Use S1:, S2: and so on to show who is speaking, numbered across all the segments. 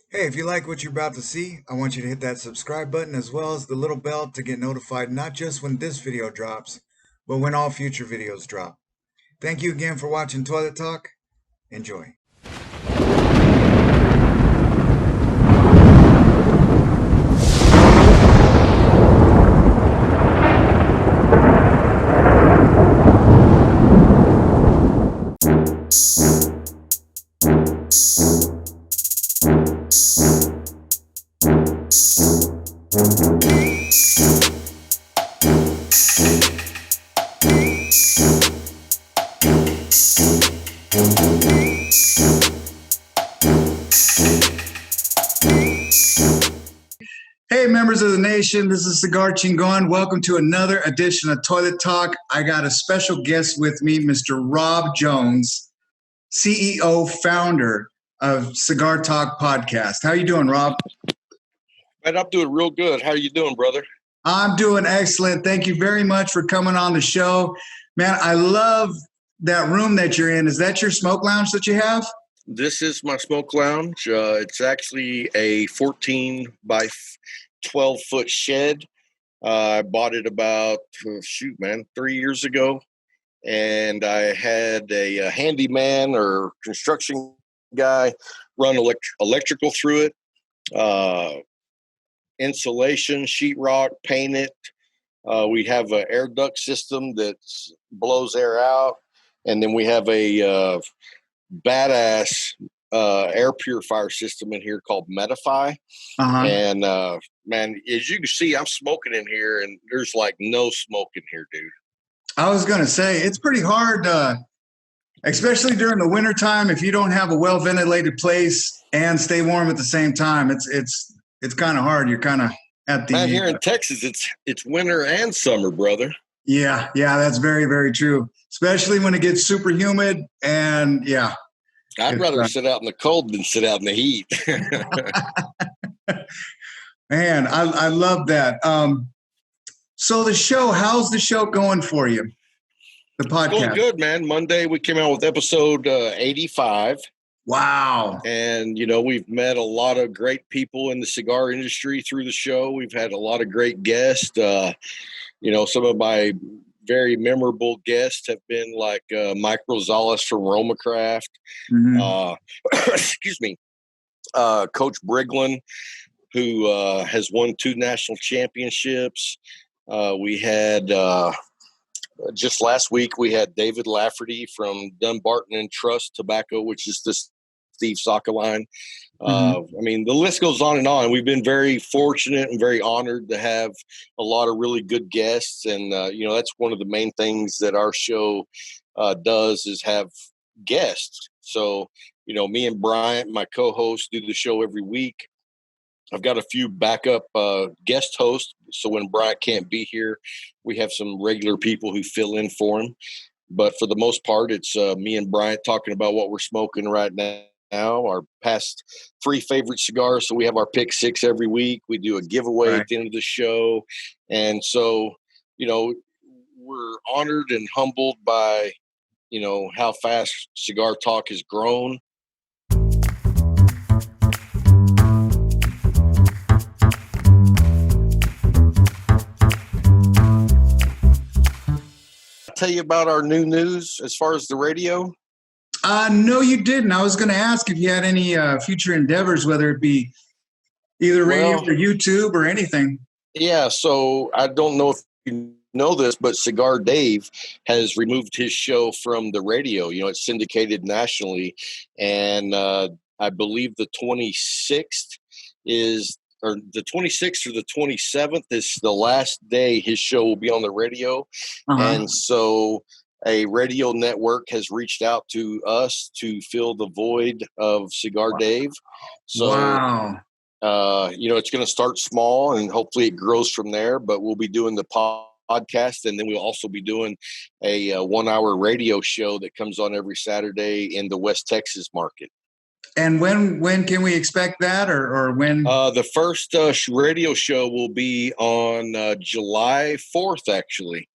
S1: Hey, if you like what you're about to see, I want you to hit that subscribe button as well as the little bell to get notified not just when this video drops, but when all future videos drop. Thank you again for watching Toilet Talk. Enjoy. Hey, members of the nation, this is Cigar Chingon. Welcome to another edition of Toilet Talk. I got a special guest with me, Mr. Rob Jones, CEO, founder of Cigar Talk Podcast. How you doing, Rob?
S2: Man, I'm doing real good. How are you doing, brother?
S1: I'm doing excellent. Thank you very much for coming on the show. Man, I love that room that you're in. Is that your smoke lounge that you have?
S2: This is my smoke lounge. It's actually a 14 by 12 foot shed. I bought it about, 3 years ago. And I had a handyman or construction guy run electrical through it, insulation, sheetrock, paint it. We have an air duct system that blows air out. And then we have a badass air purifier system in here called Medify. And man, as you can see, I'm smoking in here, and there's like no smoke in here, dude.
S1: I was going to say, it's pretty hard, especially during the wintertime, if you don't have a well-ventilated place and stay warm at the same time. It's kind of hard. You're kind of at the...
S2: Man, here in Texas, it's winter and summer, brother.
S1: Yeah, that's very, very true, especially when it gets super humid. And yeah,
S2: I'd rather sit out in the cold than sit out in the heat.
S1: Man, I love that. So the show, how's the show going for you? The podcast?
S2: It's going good, man. Monday we came out with episode 85.
S1: Wow.
S2: And, we've met a lot of great people in the cigar industry through the show. We've had a lot of great guests. Some of my very memorable guests have been like Mike Rosales from Romacraft. Excuse me. Coach Briglin, who has won 2 national championships. We had just last week, we had David Lafferty from Dunbarton and Trust Tobacco, which is the Steve Saka line. I mean, the list goes on and on. We've been very fortunate and very honored to have a lot of really good guests. And, that's one of the main things that our show does is have guests. So, me and Bryant, my co-host, do the show every week. I've got a few backup guest hosts. So when Bryant can't be here, we have some regular people who fill in for him. But for the most part, it's me and Bryant talking about what we're smoking right now. Our past 3 favorite cigars. So we have our pick 6 every week. We do a giveaway at the end of the show. And so, we're honored and humbled by, how fast Cigar Talk has grown. Tell you about our new news as far as the radio?
S1: No, you didn't. I was going to ask if you had any future endeavors, whether it be either radio or YouTube or anything.
S2: Yeah, so I don't know if you know this, but Cigar Dave has removed his show from the radio. It's syndicated nationally, and I believe the 26th or the 26th or the 27th is the last day his show will be on the radio. And so a radio network has reached out to us to fill the void of Cigar Dave. So, it's going to start small and hopefully it grows from there, but we'll be doing the podcast. And then we'll also be doing a 1-hour radio show that comes on every Saturday in the West Texas market.
S1: And when can we expect that, or when?
S2: The first radio show will be on July 4th, actually.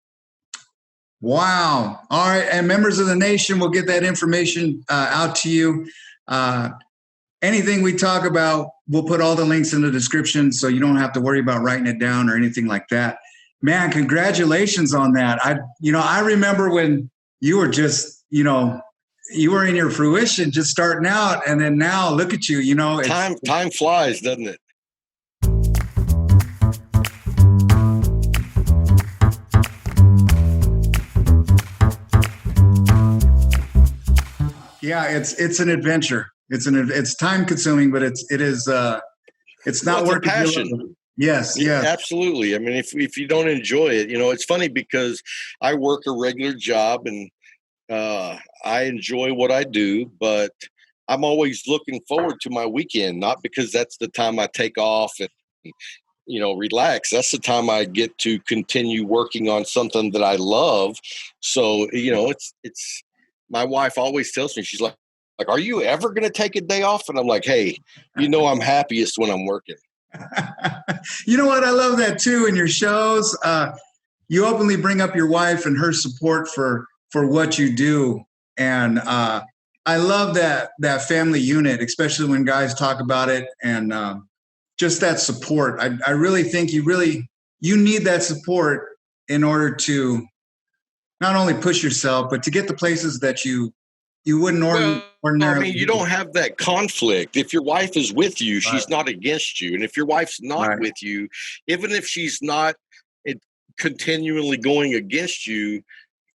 S1: Wow. All right. And members of the nation will get that information out to you. anything we talk about, we'll put all the links in the description so you don't have to worry about writing it down or anything like that. Man, congratulations on that. I remember when you were just, you were in your fruition, just starting out, and then now look at you.
S2: Time flies, doesn't it?
S1: Yeah, it's an adventure. It's time consuming, but it's not work.
S2: Passion.
S1: Yes.
S2: Absolutely. I mean, if you don't enjoy it, it's funny because I work a regular job and I enjoy what I do, but I'm always looking forward to my weekend, not because that's the time I take off and, relax. That's the time I get to continue working on something that I love. So, it's my wife always tells me, she's like, are you ever going to take a day off? And I'm like, hey, I'm happiest when I'm working.
S1: You know what? I love that too. In your shows, you openly bring up your wife and her support for what you do. And I love that family unit, especially when guys talk about it, and just that support. I really think you need that support in order to not only push yourself, but to get the places that you wouldn't ordinarily.
S2: You don't have that conflict. If your wife is with you, she's not against you. And if your wife's not with you, even if she's not continually going against you,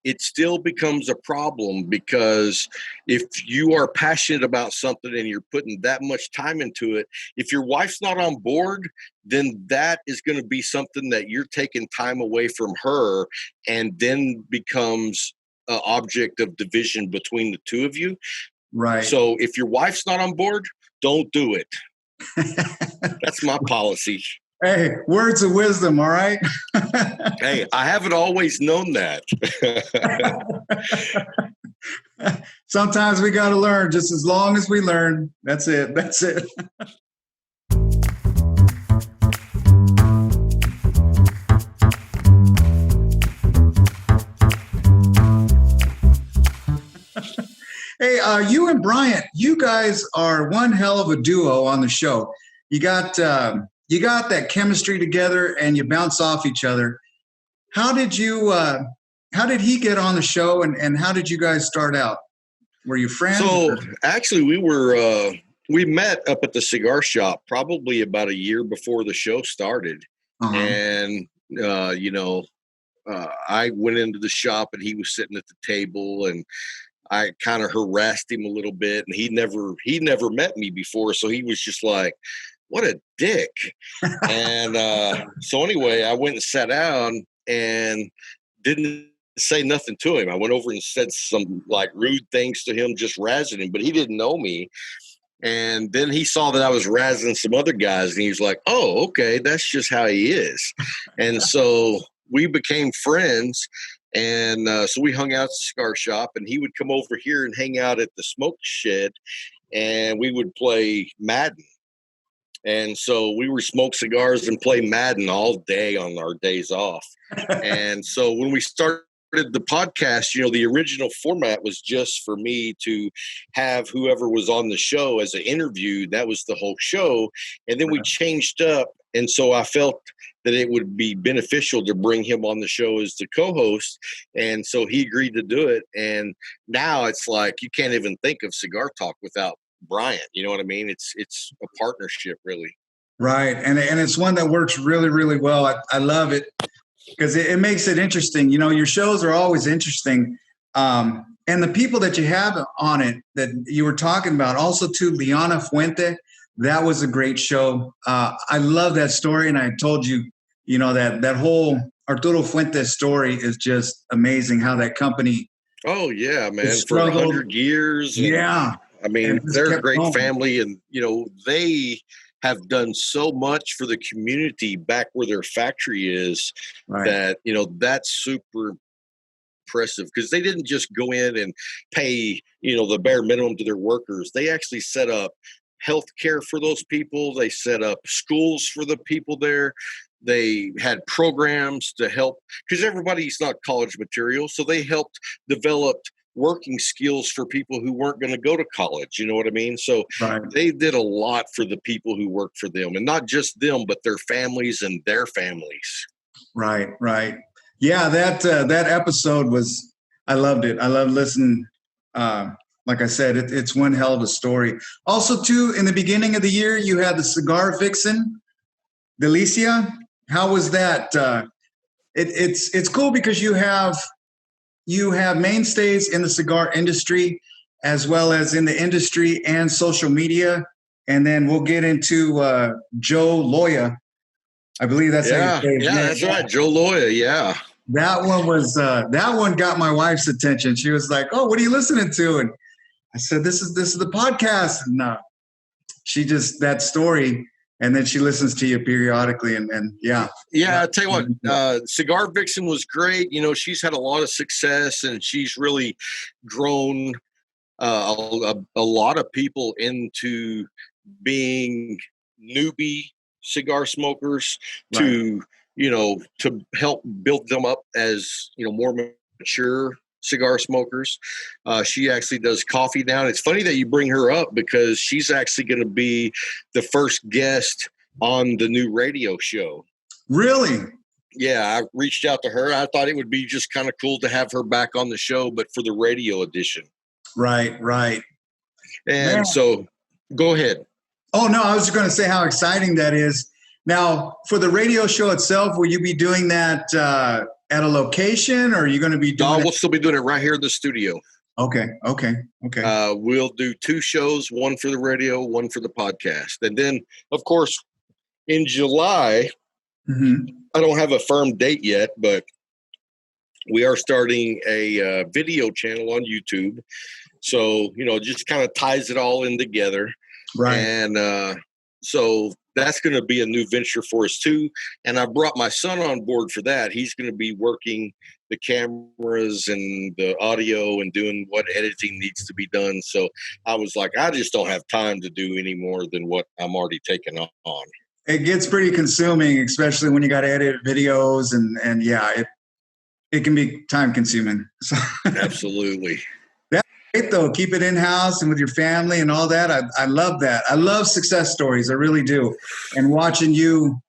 S2: it still becomes a problem, because if you are passionate about something and you're putting that much time into it, if your wife's not on board, then that is going to be something that you're taking time away from her, and then becomes an object of division between the two of you.
S1: Right.
S2: So if your wife's not on board, don't do it. That's my policy.
S1: Hey, words of wisdom, all right?
S2: Hey, I haven't always known that.
S1: Sometimes we got to learn. Just as long as we learn, that's it. Hey, you and Bryant, you guys are one hell of a duo on the show. You got that chemistry together, and you bounce off each other. How did he get on the show, and how did you guys start out? Were you friends?
S2: So actually we met up at the cigar shop probably about a year before the show started. Uh-huh. And, I went into the shop and he was sitting at the table, and I kind of harassed him a little bit, and he never met me before. So he was just like, what a dick. And so anyway, I went and sat down and didn't say nothing to him. I went over and said some like rude things to him, just razzing him, but he didn't know me. And then he saw that I was razzing some other guys, and he was like, oh, okay, that's just how he is. And so we became friends. And so we hung out at the cigar shop, and he would come over here and hang out at the smoke shed, and we would play Madden. And so we would smoke cigars and play Madden all day on our days off. And so when we started the podcast, the original format was just for me to have whoever was on the show as an interview. That was the whole show. And then we changed up. And so I felt that it would be beneficial to bring him on the show as the co-host. And so he agreed to do it. And now it's like, you can't even think of Cigar Talk without Bryant. You know what I mean? It's a partnership, really.
S1: Right. And it's one that works really, really well. I love it because it makes it interesting. Your shows are always interesting. And the people that you have on it that you were talking about, also too, Liana Fuente, that was a great show. I love that story. And I told you, that whole Arturo Fuentes story is just amazing, how that company.
S2: Oh, yeah, man. For 100 years.
S1: Yeah.
S2: I mean, they're a great family, and, they have done so much for the community back where their factory is that, that's super impressive, because they didn't just go in and pay, the bare minimum to their workers. They actually set up health care for those people. They set up schools for the people there. They had programs to help, because everybody's not college material. So they helped develop working skills for people who weren't going to go to college. You know what I mean? So
S1: Right.
S2: they did a lot for the people who worked for them, and not just them, but their families and their families.
S1: Right. Yeah, that episode was, I loved it. I loved listening. Like I said, it's one hell of a story. Also, too, in the beginning of the year, you had the cigar vixen, Delicia. How was that? It's cool because you have mainstays in the cigar industry as well as in the industry and social media. And then we'll get into Joe Loya. I believe that's how you say his name.
S2: That's right, Joe Loya. Yeah,
S1: that one got my wife's attention. She was like, "Oh, what are you listening to?" And I said, "This is the podcast." And she just, that story, and then she listens to you periodically, and yeah.
S2: Yeah, I tell you what, Cigar Vixen was great. You know, she's had a lot of success, and she's really grown a lot of people into being newbie cigar smokers to, you know, to help build them up as, you know, more mature cigar smokers. She actually does coffee now. And it's funny that you bring her up because she's actually going to be the first guest on the new radio show.
S1: Really?
S2: Yeah, I reached out to her. I thought it would be just kind of cool to have her back on the show, but for the radio edition.
S1: Right.
S2: And so go ahead.
S1: Oh, no, I was just going to say how exciting that is. Now, for the radio show itself, will you be doing that at a location, or are you going to be doing
S2: we'll still be doing it right here in the studio.
S1: Okay.
S2: We'll do 2 shows, one for the radio, one for the podcast. And then, of course, in July, I don't have a firm date yet, but we are starting a video channel on YouTube. So, you know, it just kind of ties it all in together.
S1: Right.
S2: And so that's going to be a new venture for us too. And I brought my son on board for that. He's going to be working the cameras and the audio and doing what editing needs to be done. So I was like, I just don't have time to do any more than what I'm already taking on.
S1: It gets pretty consuming, especially when you got to edit videos and yeah, it can be time consuming. So.
S2: Absolutely.
S1: Great though. Keep it in-house and with your family and all that. I love that. I love success stories. I really do. And watching you,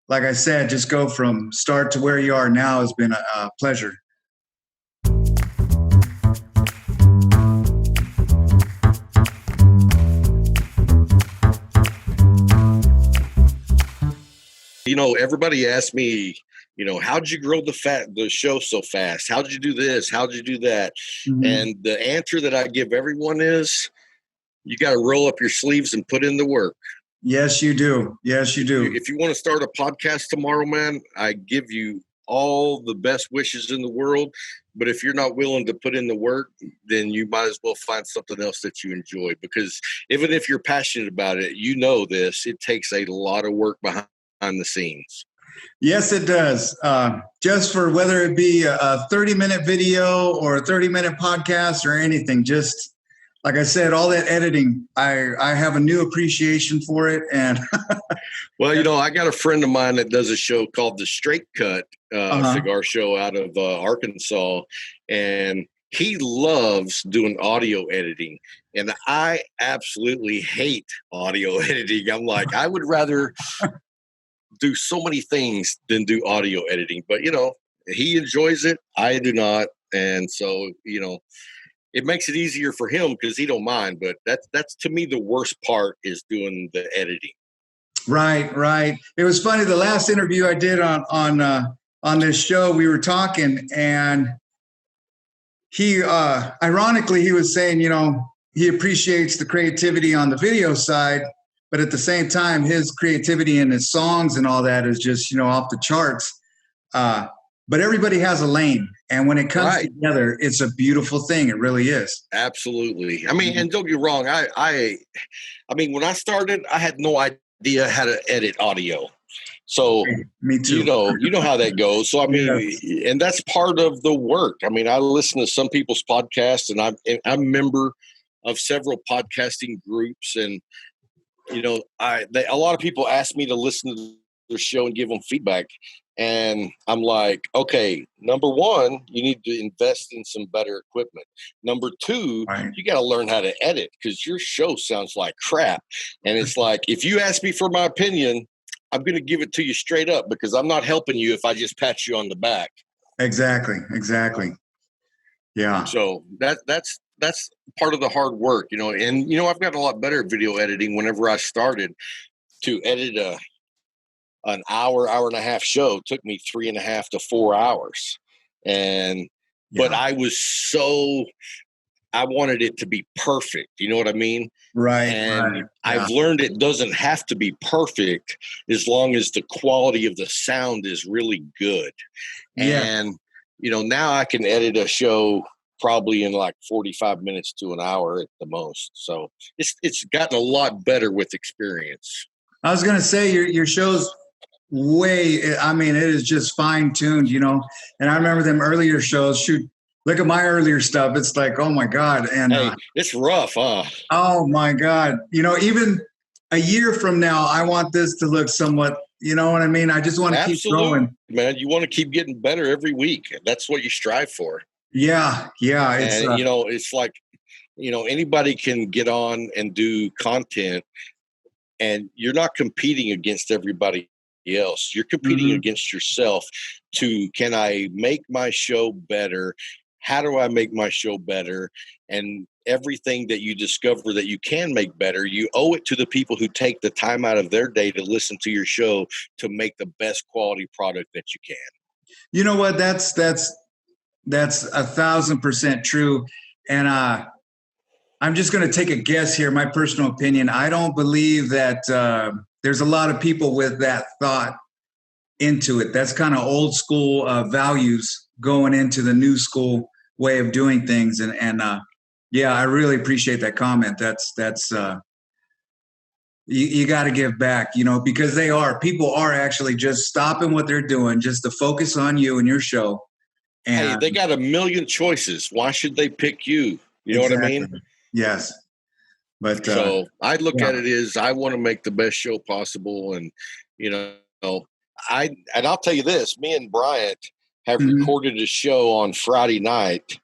S1: like I said, just go from start to where you are now has been a pleasure.
S2: You know, everybody asks me, you know, how'd you grow the show so fast? How'd you do this? How'd you do that? And the answer that I give everyone is, you got to roll up your sleeves and put in the work.
S1: Yes, you do. Yes, you do.
S2: If you want to start a podcast tomorrow, man, I give you all the best wishes in the world. But if you're not willing to put in the work, then you might as well find something else that you enjoy. Because even if you're passionate about it, you know this, it takes a lot of work behind the scenes.
S1: Yes, it does. Just for whether it be a 30-minute video or a 30-minute podcast or anything, just like I said, all that editing, I have a new appreciation for it. And
S2: well, you know, I got a friend of mine that does a show called the Straight Cut cigar show out of Arkansas, and he loves doing audio editing. And I absolutely hate audio editing. I'm like, I would rather do so many things than do audio editing. But, you know, he enjoys it. I do not. And so, you know, it makes it easier for him because he don't mind. But that's to me the worst part is doing the editing.
S1: Right. It was funny. The last interview I did on this show, we were talking, and he ironically he was saying, you know, he appreciates the creativity on the video side, but at the same time, his creativity in his songs and all that is just, you know, off the charts. But everybody has a lane. And when it comes together, it's a beautiful thing. It really is.
S2: Absolutely. I mean, and don't get me wrong. I mean, when I started, I had no idea how to edit audio. So,
S1: me too.
S2: You know how that goes. So, I mean, and that's part of the work. I mean, I listen to some people's podcasts, and I'm a member of several podcasting groups. And, you know, a lot of people ask me to listen to the show and give them feedback. And I'm like, okay, number one, you need to invest in some better equipment. Number two,
S1: Right.
S2: you got to learn how to edit because your show sounds like crap. And it's like, if you ask me for my opinion, I'm going to give it to you straight up because I'm not helping you if I just pat you on the back.
S1: Exactly. Yeah.
S2: So that's part of the hard work, you know. And you know, I've gotten a lot better at video editing. Whenever I started to edit an hour and a half show, took me 3.5 to 4 hours. And but I wanted it to be perfect. You know what I mean?
S1: Right.
S2: And
S1: Yeah.
S2: I've learned it doesn't have to be perfect as long as the quality of the sound is really good.
S1: Yeah.
S2: And, you know, now I can edit a show probably in like 45 minutes to an hour at the most. So it's gotten a lot better with experience.
S1: I was going to say your show's I mean, it is just fine tuned, you know, and I remember them earlier shows. Shoot, look at my earlier stuff. It's like, oh my God. And
S2: hey, it's rough, huh?
S1: Oh my God. You know, even a year from now, I want this to look somewhat, you know what I mean? I just want to keep going.
S2: Man, you want to keep getting better every week. That's what you strive for.
S1: Yeah.
S2: It's and, you know, it's like, you know, anybody can get on and do content and you're not competing against everybody else. You're competing against yourself can I make my show better? How do I make my show better? And everything that you discover that you can make better, you owe it to the people who take the time out of their day to listen to your show to make the best quality product that you can.
S1: You know what? That's 1,000% true. And I'm just going to take a guess here, my personal opinion. I don't believe that there's a lot of people with that thought into it. That's kind of old school values going into the new school way of doing things. And yeah, I really appreciate that comment. That's you got to give back, you know, because people are actually just stopping what they're doing just to focus on you and your show. And
S2: hey, they got a million choices. Why should they pick you? You know what I mean?
S1: Yes. But
S2: so I look at it as I want to make the best show possible. And, you know, I'll tell you this, me and Bryant have recorded a show on Friday night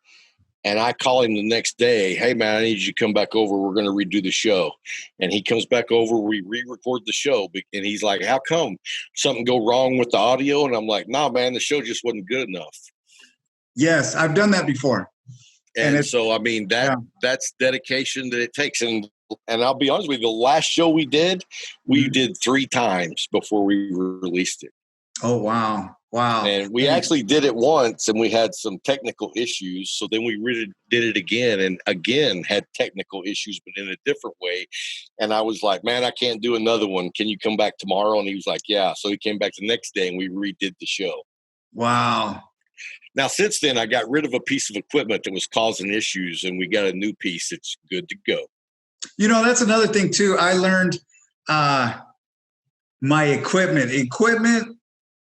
S2: and I call him the next day. Hey man, I need you to come back over. We're going to redo the show. And he comes back over. We re-record the show. And he's like, how come? Something go wrong with the audio? And I'm like, nah, man, the show just wasn't good enough.
S1: Yes. I've done that before.
S2: And so, I mean, that's dedication that it takes. And I'll be honest with you, the last show we did 3 times before we released it.
S1: Oh, wow.
S2: And we actually did it once and we had some technical issues. So then we did it again and again had technical issues, but in a different way. And I was like, man, I can't do another one. Can you come back tomorrow? And he was like, yeah. So he came back the next day and we redid the show.
S1: Wow.
S2: Now, since then, I got rid of a piece of equipment that was causing issues, and we got a new piece that's good to go.
S1: You know, that's another thing, too. I learned my equipment. Equipment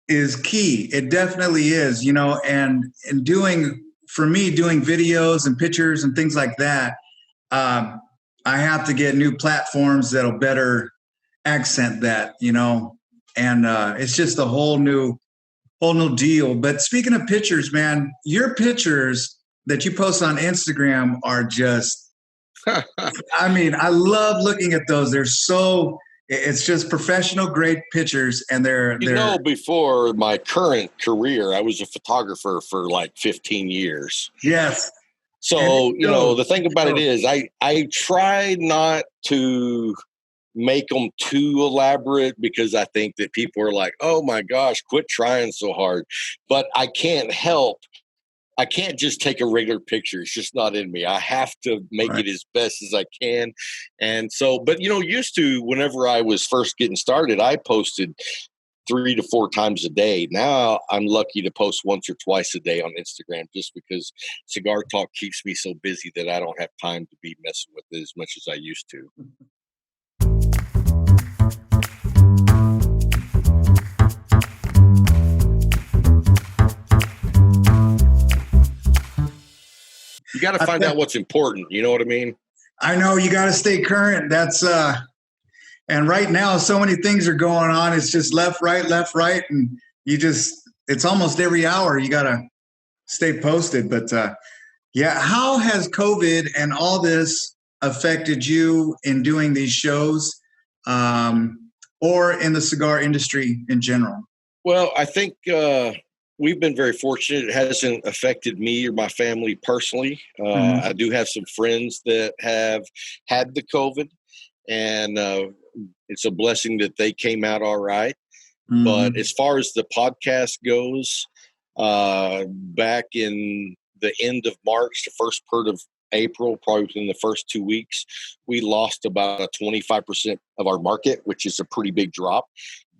S1: is key. It definitely is, you know, and doing videos and pictures and things like that, I have to get new platforms that'll better accent that, you know, and it's just a whole new deal. But speaking of pictures, man, your pictures that you post on Instagram are just, I mean, I love looking at those. It's just professional, great pictures. And they're
S2: before my current career, I was a photographer for like 15 years.
S1: Yes.
S2: So, you know, the thing about it is I try not to make them too elaborate because I think that people are like, oh my gosh, quit trying so hard. But I can't just take a regular picture. It's just not in me. I have to make it as best as I can. And so, but you know, used to, whenever I was first getting started, I posted 3 to 4 times a day. Now I'm lucky to post once or twice a day on Instagram just because Cigar Talk keeps me so busy that I don't have time to be messing with it as much as I used to. You got to find out what's important. You know what I mean?
S1: I know you got to stay current. That's and right now so many things are going on. It's just left, right. And you just, it's almost every hour. You got to stay posted. But yeah, how has COVID and all this affected you in doing these shows, or in the cigar industry in general?
S2: Well, I think we've been very fortunate. It hasn't affected me or my family personally. I do have some friends that have had the COVID, and it's a blessing that they came out all right. But as far as the podcast goes, back in the end of March, the first part of April, probably within the first 2 weeks, we lost about a 25% of our market, which is a pretty big drop.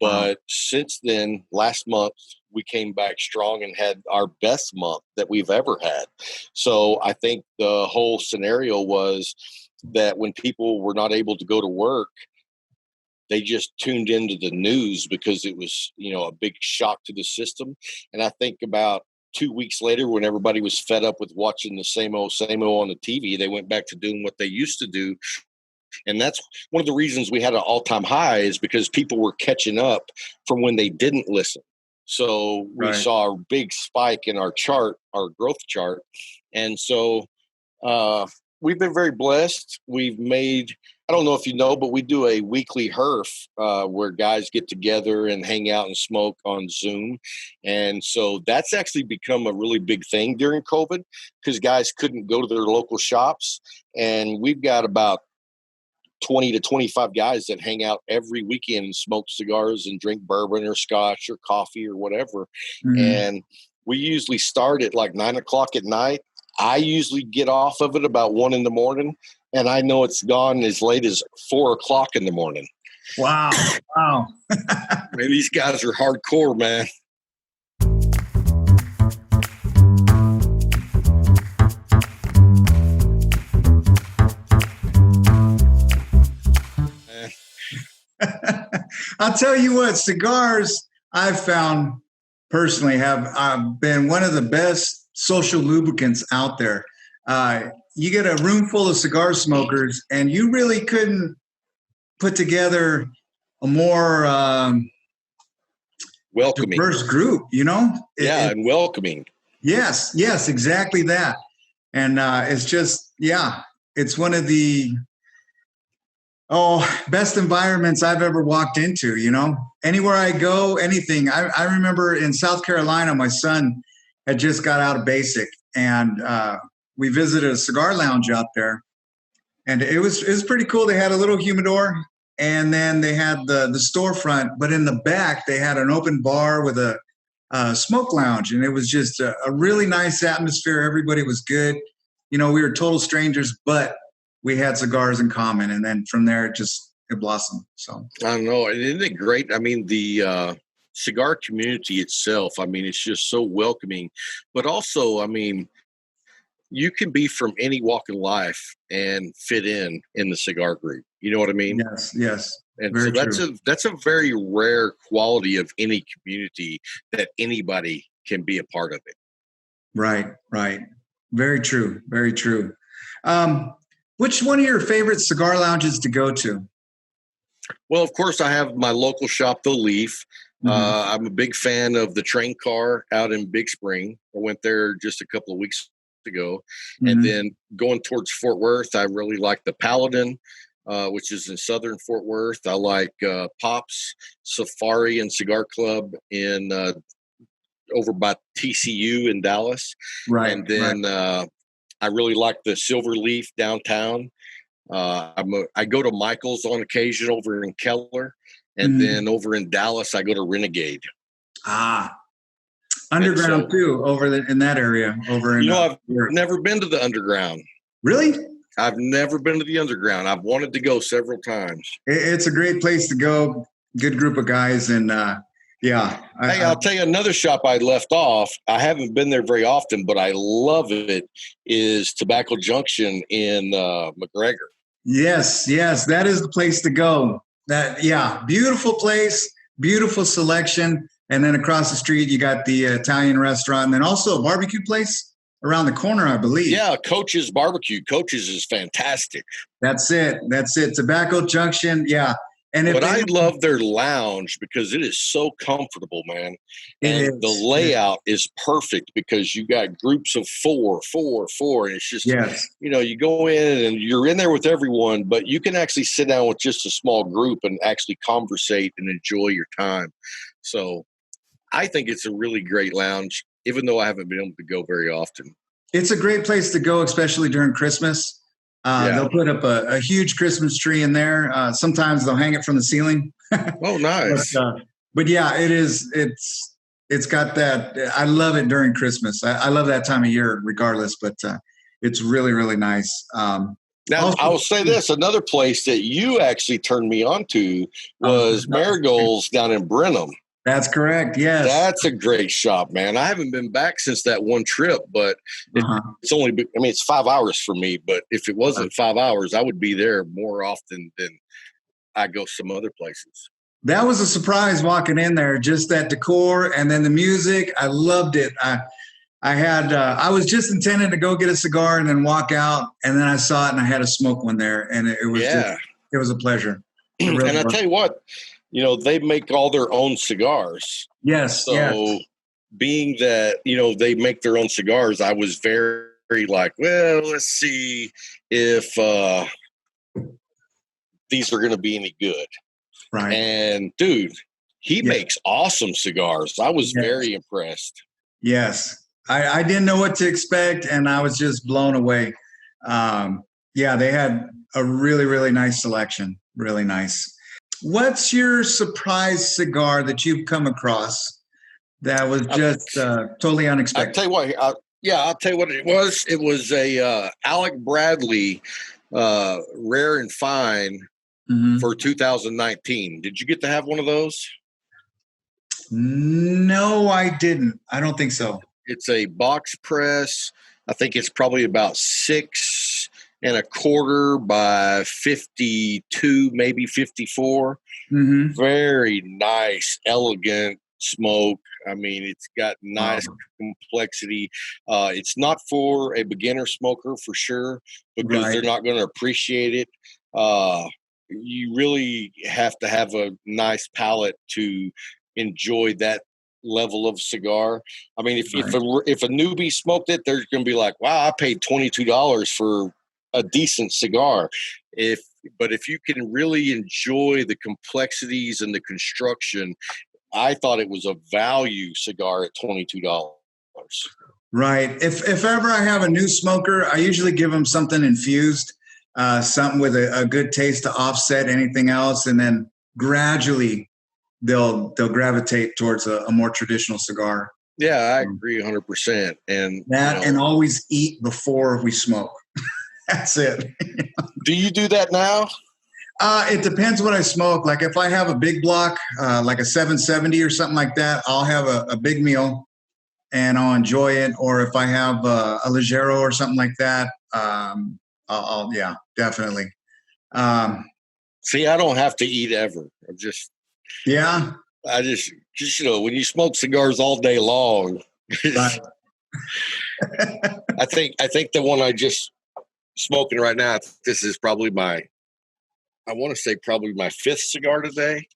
S2: But since then, last month, we came back strong and had our best month that we've ever had. So I think the whole scenario was that when people were not able to go to work, they just tuned into the news because it was, a big shock to the system. And I think about 2 weeks later, when everybody was fed up with watching the same old on the TV, they went back to doing what they used to do. And that's one of the reasons we had an all-time high, is because people were catching up from when they didn't listen. So we saw a big spike in our chart, our growth chart. And so we've been very blessed. We've made, I don't know if you know, but we do a weekly HERF where guys get together and hang out and smoke on Zoom. And so that's actually become a really big thing during COVID, because guys couldn't go to their local shops. And we've got about 20 to 25 guys that hang out every weekend and smoke cigars and drink bourbon or scotch or coffee or whatever. And we usually start at like 9 o'clock at night. I usually get off of it about 1 a.m, and I know it's gone as late as 4 o'clock in the morning.
S1: Wow. Wow.
S2: Man, these guys are hardcore, man.
S1: I'll tell you what, cigars, I've found personally have been one of the best social lubricants out there. You get a room full of cigar smokers, and you really couldn't put together a more
S2: welcoming,
S1: diverse group,
S2: and welcoming.
S1: Yes, exactly that. And it's just, it's one of the best environments I've ever walked into, anywhere I go, anything. I remember in South Carolina, my son had just got out of basic, and we visited a cigar lounge out there, and it was pretty cool. They had a little humidor, and then they had the storefront, but in the back they had an open bar with a smoke lounge, and it was just a really nice atmosphere. Everybody was good. We were total strangers, but we had cigars in common, and then from there it blossomed. So
S2: I don't know, isn't it great? I mean, the cigar community itself, I mean, it's just so welcoming. But also, I mean, you can be from any walk of life and fit in the cigar group. You know what I mean?
S1: Yes.
S2: And
S1: very
S2: so that's a very rare quality of any community, that anybody can be a part of it.
S1: Right. Very true. Which one of your favorite cigar lounges to go to?
S2: Well, of course, I have my local shop, The Leaf. I'm a big fan of the train car out in Big Spring. I went there just a couple of weeks ago. And then going towards Fort Worth, I really like the Paladin, which is in southern Fort Worth. I like Pop's Safari and Cigar Club in over by TCU in Dallas.
S1: Right.
S2: And then I really like the Silver Leaf downtown. I go to Michael's on occasion over in Keller, and then over in Dallas, I go to Renegade.
S1: Underground too, in that area.
S2: I've never been to the Underground.
S1: Really?
S2: I've never been to the Underground. I've wanted to go several times.
S1: It's a great place to go. Good group of guys, and
S2: I'll tell you another shop I left off. I haven't been there very often, but I love it. Is Tobacco Junction in McGregor.
S1: Yes, that is the place to go. Beautiful place, beautiful selection, and then across the street you got the Italian restaurant, and then also a barbecue place around the corner, I believe. Yeah,
S2: Coach's Barbecue. Coach's is fantastic.
S1: That's it. Tobacco Junction. Yeah. And if
S2: But
S1: they
S2: I
S1: don't,
S2: love their lounge because it is so comfortable, man.
S1: it
S2: And the
S1: is.
S2: layout is perfect because you got groups of four, and it's just,
S1: Yes.
S2: you go in and you're in there with everyone, but you can actually sit down with just a small group and actually conversate and enjoy your time. So I think it's a really great lounge, even though I haven't been able to go very often.
S1: It's a great place to go, especially during Christmas.
S2: Yeah.
S1: They'll put up a huge Christmas tree in there. Sometimes they'll hang it from the ceiling.
S2: Oh, nice.
S1: But yeah, it is. It's got that. I love it during Christmas. I love that time of year, regardless. But it's really, really nice.
S2: Now,
S1: Also,
S2: I will say this. Another place that you actually turned me on to was Marigold's down in Brenham.
S1: That's correct. Yes.
S2: That's a great shop, man. I haven't been back since that one trip, but it's only, it's 5 hours for me. But if it wasn't 5 hours, I would be there more often than I go some other places.
S1: That was a surprise walking in there, just that decor and then the music. I loved it. I was just intending to go get a cigar and then walk out, and then I saw it and I had to smoke one there, and it was a pleasure. Really
S2: and I tell you what, they make all their own cigars.
S1: Yes.
S2: So being that, they make their own cigars, I was very, very like, well, let's see if these are going to be any good.
S1: Right.
S2: And dude, he makes awesome cigars. I was very impressed.
S1: Yes. I didn't know what to expect, and I was just blown away. They had a really, really nice selection. Really nice. What's your surprise cigar that you've come across that was just totally unexpected?
S2: I'll tell you what. I'll tell you what it was. It was a Alec Bradley Rare and Fine for 2019. Did you get to have one of those?
S1: No, I didn't. I don't think so.
S2: It's a box press. I think it's probably about 6 1/4 by 52, maybe 54. Very nice, elegant smoke. I mean, it's got nice complexity. It's not for a beginner smoker for sure, because they're not going to appreciate it. You really have to have a nice palate to enjoy that level of cigar. I mean, if a newbie smoked it, they're going to be like, wow, I paid $22 for a decent cigar. But if you can really enjoy the complexities and the construction, I thought it was a value cigar at $22.
S1: Right. If ever I have a new smoker, I usually give them something infused, something with a good taste to offset anything else, and then gradually they'll gravitate towards a more traditional cigar.
S2: Yeah, I agree 100%. And
S1: and always eat before we smoke. That's it.
S2: Do you do that now?
S1: It depends what I smoke. Like if I have a big block, like a 770 or something like that, I'll have a big meal and I'll enjoy it. Or if I have a Ligero or something like that, I'll definitely.
S2: See, I don't have to eat ever. I just when you smoke cigars all day long,
S1: right.
S2: I think the one I just smoking right now, this is probably my 5th cigar today.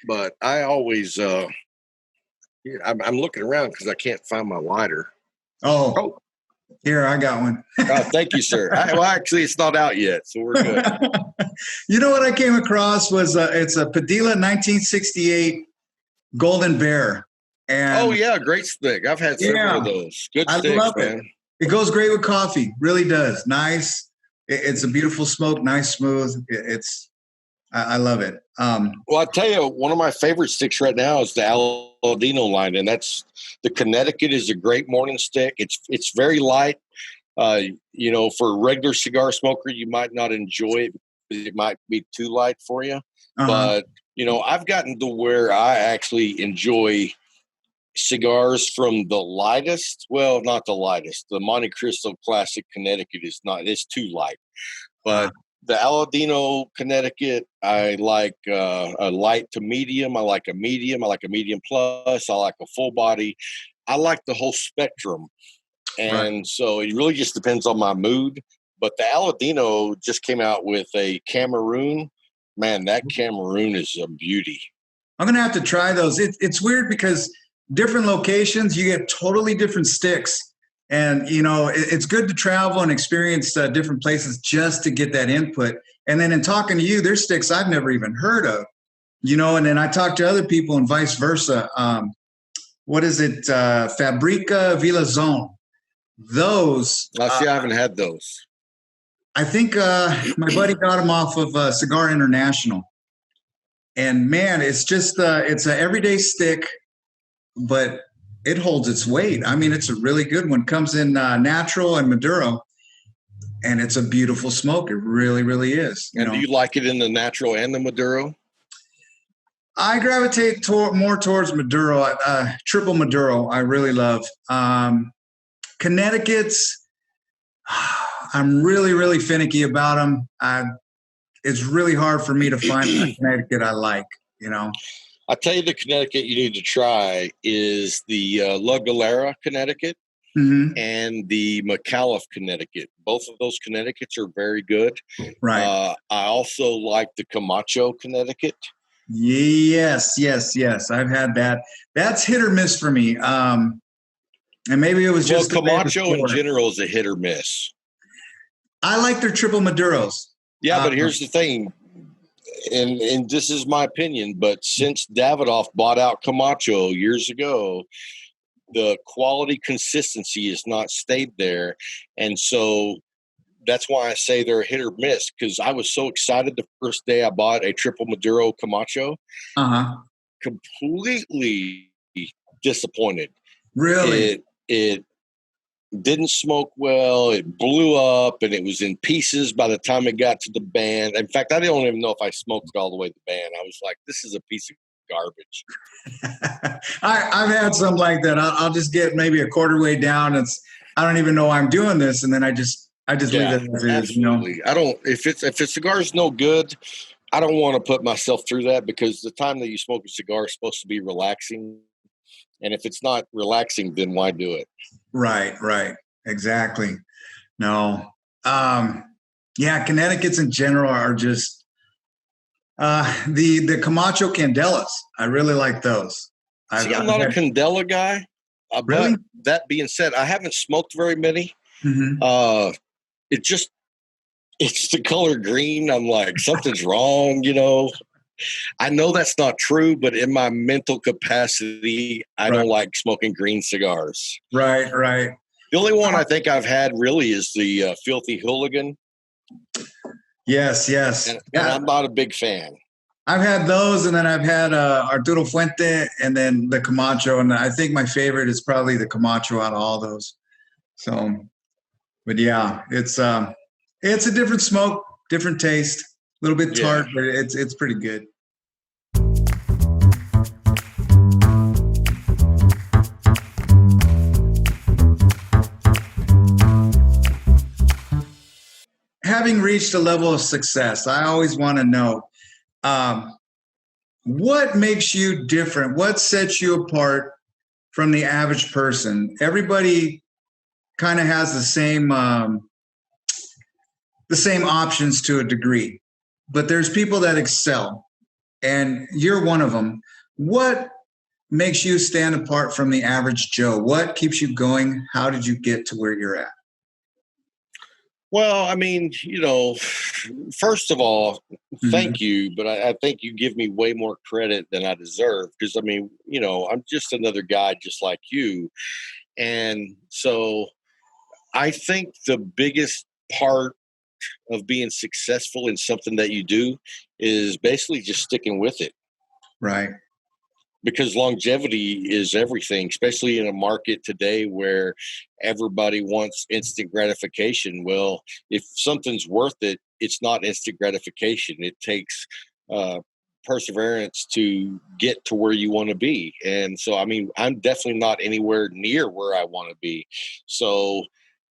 S2: But I always, I'm looking around because I can't find my lighter.
S1: Oh, here, I got one.
S2: Oh, thank you, sir. Actually, it's not out yet, so we're good.
S1: You know what I came across was it's a Padilla 1968 Golden Bear. And
S2: great stick. I've had several of those. Good sticks,
S1: love
S2: man.
S1: It goes great with coffee. Really does. Nice. It's a beautiful smoke. Nice, smooth. I love it.
S2: Well, I tell you, one of my favorite sticks right now is the Aladino line, and that's the Connecticut is a great morning stick. It's very light. For a regular cigar smoker, you might not enjoy it because it might be too light for you. But I've gotten to where I actually enjoy cigars from the lightest. Well, not the lightest. The Monte Cristo Classic Connecticut is not. It's too light, but. The Aladino Connecticut, I like a light to medium. I like a medium. I like a medium plus. I like a full body. I like the whole spectrum. And so it really just depends on my mood. But the Aladino just came out with a Cameroon. Man, that Cameroon is a beauty.
S1: I'm going to have to try those. It's weird because different locations, you get totally different sticks. And, it's good to travel and experience different places just to get that input. And then in talking to you, there's sticks I've never even heard of, and then I talk to other people and vice versa. What is it? Fabrica Villazon. Those.
S2: I haven't had those.
S1: I think my buddy got them off of Cigar International. And man, it's just it's an everyday stick, but it holds its weight. I mean, it's a really good one. Comes in natural and Maduro, and it's a beautiful smoke. It really, really is.
S2: And do you like it in the natural and the Maduro?
S1: I gravitate more towards Maduro, triple Maduro. I really love Connecticut's. I'm really, really finicky about them. It's really hard for me to find a Connecticut I like,
S2: I tell you, the Connecticut you need to try is the La Galera Connecticut and the McAuliffe Connecticut. Both of those Connecticut's are very good.
S1: Right.
S2: I also like the Camacho Connecticut.
S1: Yes. I've had that. That's hit or miss for me. And maybe it was just
S2: Camacho in general is a hit or miss.
S1: I like their triple Maduros.
S2: Yeah, but here's the thing, and this is my opinion, but since Davidoff bought out Camacho years ago, the quality consistency has not stayed there. And so that's why I say they're a hit or miss, because I was so excited the first day I bought a triple Maduro Camacho. Completely disappointed.
S1: Really?
S2: It didn't smoke well. It blew up, and it was in pieces by the time it got to the band. In fact, I don't even know if I smoked it all the way to the band. I was like, this is a piece of garbage.
S1: I've had some like that. I'll just get maybe a quarter way down. I don't even know why I'm doing this, and then I just leave it as it is.
S2: I don't. If a cigar's no good, I don't want to put myself through that, because the time that you smoke a cigar is supposed to be relaxing. And if it's not relaxing, then why do it?
S1: Right. Exactly. No. Connecticut's in general are just the Camacho Candelas. I really like those.
S2: I'm not a Candela guy.
S1: Really?
S2: But that being said, I haven't smoked very many. It's the color green. I'm like, something's wrong, I know that's not true, but in my mental capacity, I don't like smoking green cigars.
S1: Right.
S2: The only one I think I've had really is the Filthy Hooligan.
S1: Yes.
S2: And I'm not a big fan.
S1: I've had those, and then I've had Arturo Fuente, and then the Camacho, and I think my favorite is probably the Camacho out of all those. So, but yeah, it's a different smoke, different taste, a little bit tart, but it's pretty good. Having reached a level of success, I always want to know what makes you different? What sets you apart from the average person? Everybody kind of has the same options to a degree, but there's people that excel, and you're one of them. What makes you stand apart from the average Joe? What keeps you going? How did you get to where you're at?
S2: Well, I mean, first of all, thank you, but I think you give me way more credit than I deserve, because, I mean, I'm just another guy just like you. And so I think the biggest part of being successful in something that you do is basically just sticking with it.
S1: Right.
S2: Because longevity is everything, especially in a market today where everybody wants instant gratification. Well, if something's worth it, it's not instant gratification. It takes perseverance to get to where you want to be. And so, I mean, I'm definitely not anywhere near where I want to be. So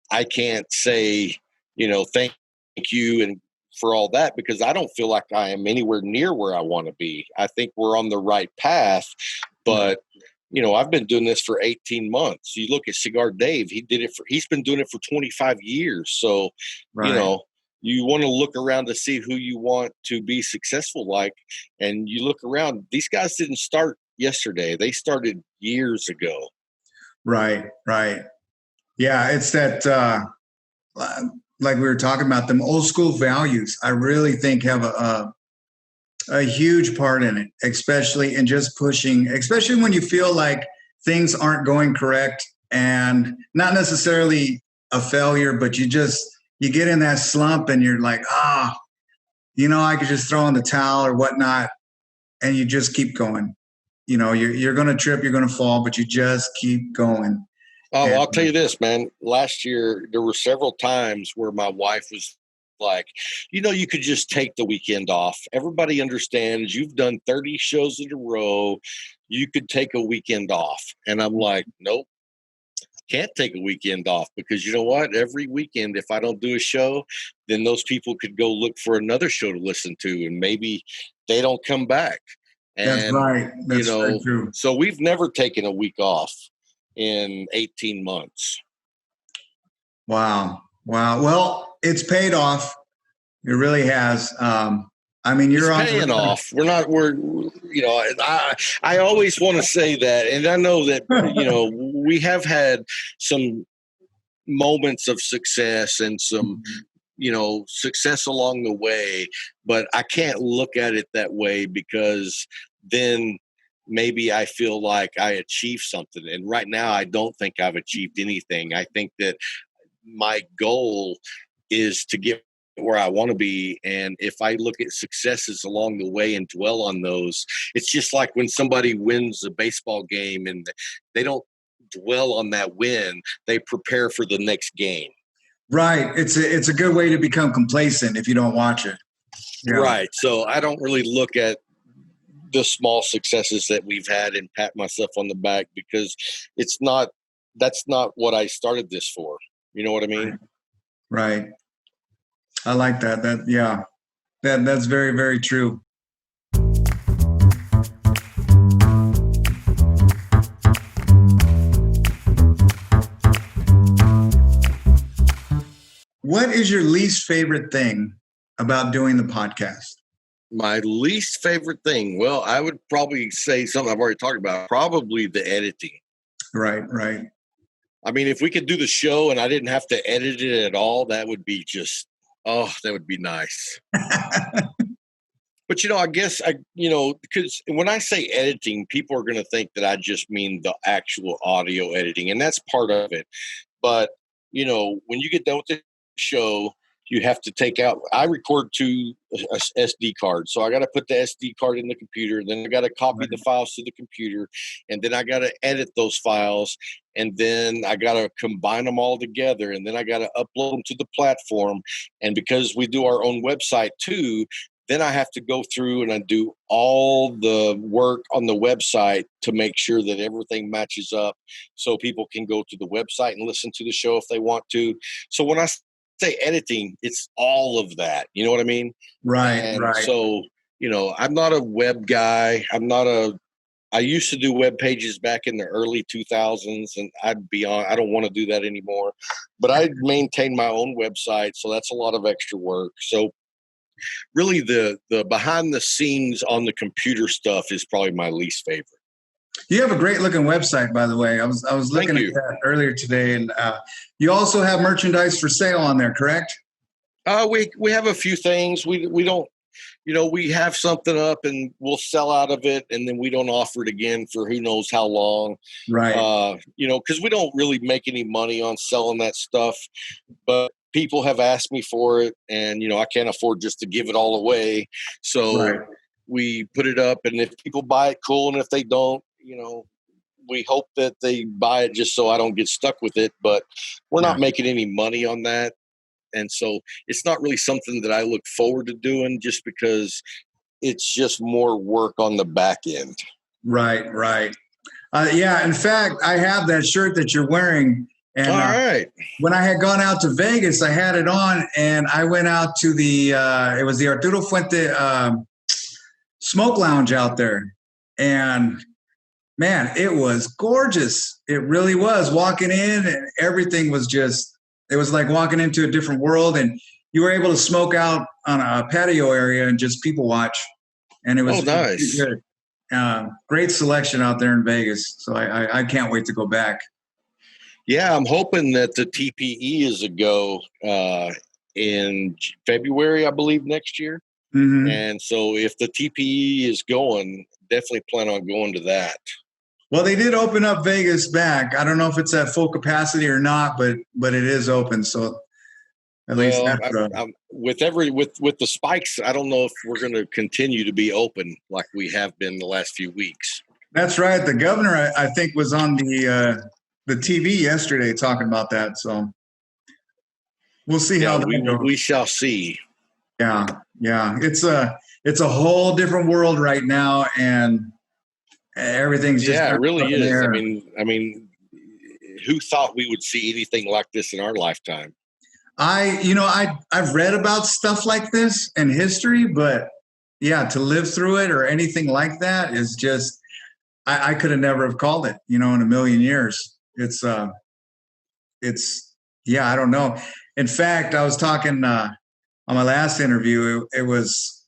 S2: I can't say, thank you and for all that, because I don't feel like I am anywhere near where I want to be. I think we're on the right path, but I've been doing this for 18 months. You look at Cigar Dave, he's been doing it for 25 years. So,
S1: Right.
S2: you want to look around to see who you want to be successful like. And you look around, these guys didn't start yesterday. They started years ago.
S1: Right. Right. Yeah. It's that, like we were talking about, them old school values, I really think have a huge part in it, especially in just pushing, especially when you feel like things aren't going correct and not necessarily a failure, but you get in that slump and you're like, I could just throw in the towel or whatnot. And you just keep going. You're going to trip, you're going to fall, but you just keep going.
S2: Oh,
S1: And
S2: I'll tell you this, man. Last year, there were several times where my wife was like, you could just take the weekend off. Everybody understands you've done 30 shows in a row. You could take a weekend off. And I'm like, nope, can't take a weekend off, because you know what? Every weekend, if I don't do a show, then those people could go look for another show to listen to, and maybe they don't come back.
S1: that's
S2: And,
S1: right. That's very true.
S2: so we've never taken a week off in 18 months.
S1: Wow. Well, it's paid off. It really has. You're on
S2: paying off. I always want to say that. And I know that, we have had some moments of success and some, success along the way, but I can't look at it that way, because then maybe I feel like I achieved something. And right now, I don't think I've achieved anything. I think that my goal is to get where I want to be. And if I look at successes along the way and dwell on those, it's just like when somebody wins a baseball game and they don't dwell on that win, they prepare for the next game.
S1: Right. It's a good way to become complacent if you don't watch it. Yeah.
S2: Right. So I don't really look at the small successes that we've had and pat myself on the back, because that's not what I started this for. You know what I mean?
S1: Right. I like that. That's very, very true. What is your least favorite thing about doing the podcast?
S2: My least favorite thing, well, I would probably say something I've already talked about, probably the editing.
S1: Right.
S2: I mean, if we could do the show and I didn't have to edit it at all, that would be that would be nice. But, I guess because when I say editing, people are going to think that I just mean the actual audio editing, and that's part of it. But, when you get done with the show, you have to take out, I record to a SD card. So I got to put the SD card in the computer. Then I got to copy the files to the computer. And then I got to edit those files. And then I got to combine them all together. And then I got to upload them to the platform. And because we do our own website too, then I have to go through and I do all the work on the website to make sure that everything matches up so people can go to the website and listen to the show if they want to. So when I say editing, it's all of that. You know what I mean?
S1: Right.
S2: So, I'm not a web guy. I used to do web pages back in the early 2000s, and I don't want to do that anymore. But I maintain my own website, so that's a lot of extra work. So really the behind the scenes on the computer stuff is probably my least favorite.
S1: You have a great looking website, by the way. I was looking at that earlier today, and you also have merchandise for sale on there, correct?
S2: We have a few things. We don't, we have something up and we'll sell out of it, and then we don't offer it again for who knows how long.
S1: Right.
S2: Because we don't really make any money on selling that stuff, but people have asked me for it, and I can't afford just to give it all away. So we put it up, and if people buy it, cool. And if they don't, we hope that they buy it just so I don't get stuck with it. But we're not making any money on that. And so it's not really something that I look forward to doing, just because it's just more work on the back end.
S1: Right. In fact, I have that shirt that you're wearing. And
S2: all right.
S1: When I had gone out to Vegas, I had it on, and I went out to it was the Arturo Fuente Smoke Lounge out there. And Man, it was gorgeous. It really was. Walking in and everything was it was like walking into a different world, and you were able to smoke out on a patio area and just people watch. And it was
S2: nice.
S1: good. Great selection out there in Vegas. So I can't wait to go back.
S2: Yeah, I'm hoping that the TPE is a go in February, I believe, next year.
S1: Mm-hmm.
S2: And so if the TPE is going, definitely plan on going to that.
S1: Well, they did open up Vegas back. I don't know if it's at full capacity or not, but it is open. So at least
S2: with the spikes, I don't know if we're going to continue to be open like we have been the last few weeks.
S1: That's right. The governor, I think, was on the TV yesterday talking about that. So we'll see how that goes.
S2: We shall see.
S1: Yeah. It's a whole different world right now, and everything's just
S2: it really is. I mean, who thought we would see anything like this in our lifetime?
S1: I've read about stuff like this in history, but yeah, to live through it or anything like that is just I could have never have called it, in a million years. It's I don't know. In fact, I was talking on my last interview. It was